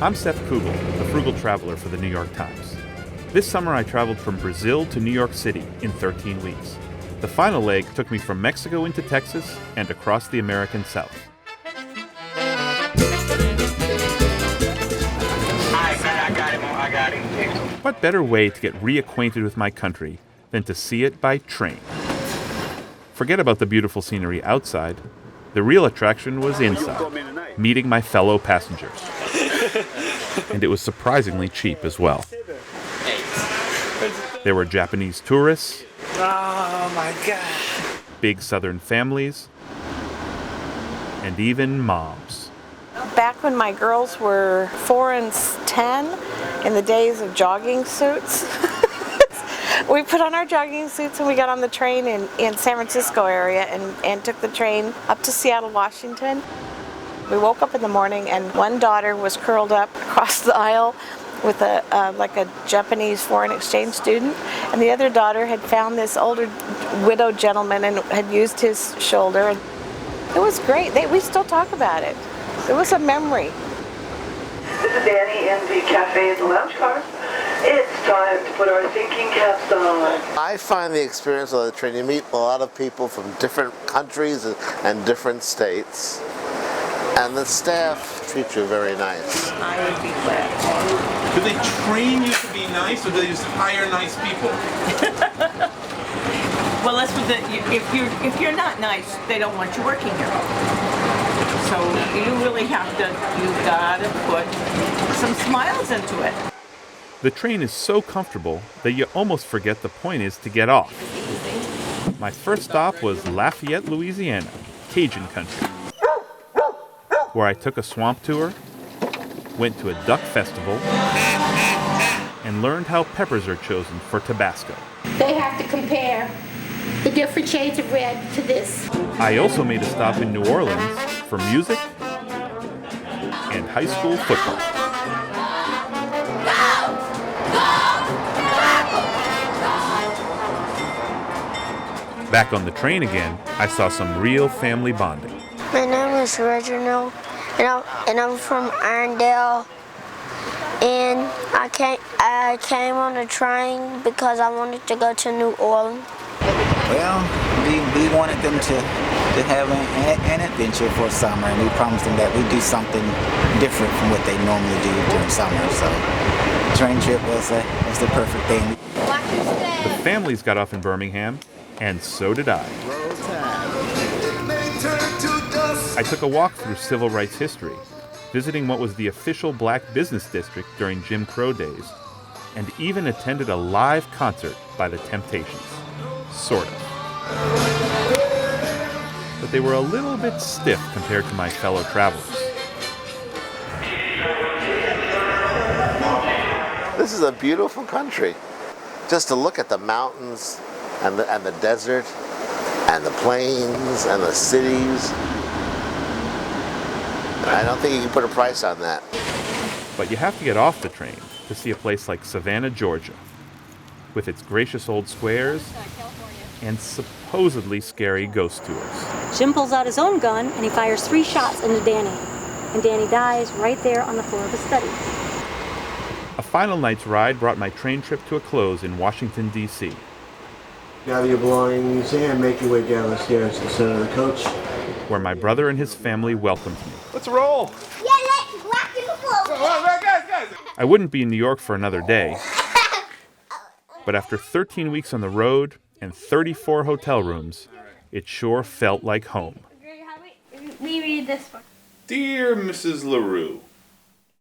I'm Seth Kugel, the Frugal traveler for the New York Times. This summer I traveled from Brazil to New York City in 13 weeks. The final leg took me from Mexico into Texas and across the American South. I got it. What better way to get reacquainted with my country than to see it by train? Forget about the beautiful scenery outside. The real attraction was inside, meeting my fellow passengers. And it was surprisingly cheap as well. There were Japanese tourists. Oh my God. Big Southern families. And even moms. Back when my girls were 4 and 10, in the days of jogging suits, we put on our jogging suits and we got on the train in San Francisco area and took the train up to Seattle, Washington. We woke up in the morning and one daughter was curled up across the aisle with a Japanese foreign exchange student, and the other daughter had found this older widowed gentleman and had used his shoulder. It was great. We still talk about it. It was a memory. This is Danny in the cafe in the lounge car. It's time to put our thinking caps on. I find the experience of the train, you meet a lot of people from different countries and different states. And the staff treat you very nice. I would be glad. Do they train you to be nice, or do they just hire nice people? Well, that's what if you're not nice, they don't want you working here. So you really you've got to put some smiles into it. The train is so comfortable that you almost forget the point is to get off. My first stop was Lafayette, Louisiana, Cajun country, where I took a swamp tour, went to a duck festival, and learned how peppers are chosen for Tabasco. They have to compare the different shades of red to this. I also made a stop in New Orleans for music and high school football. Back on the train again, I saw some real family bonding. My name is Reginald, and I'm from Irondale. And I came on the train because I wanted to go to New Orleans. Well, we wanted them to have an adventure for summer, and we promised them that we'd do something different from what they normally do during summer. So the train trip was the perfect thing. The families got off in Birmingham, and so did I. I took a walk through civil rights history, visiting what was the official black business district during Jim Crow days, and even attended a live concert by the Temptations. Sort of. But they were a little bit stiff compared to my fellow travelers. This is a beautiful country. Just to look at the mountains and the desert and the plains and the cities. I don't think you can put a price on that. But you have to get off the train to see a place like Savannah, Georgia, with its gracious old squares and supposedly scary ghost tours. Jim pulls out his own gun and he fires 3 shots into Danny. And Danny dies right there on the floor of his study. A final night's ride brought my train trip to a close in Washington, D.C. Gather your belongings and make your way down the stairs to the center of the coach, where my brother and his family welcomed me. Let's roll. Yeah, let's rock and roll. Guys. I wouldn't be in New York for another day, but after 13 weeks on the road and 34 hotel rooms, it sure felt like home. We read this one. Dear Mrs. LaRue,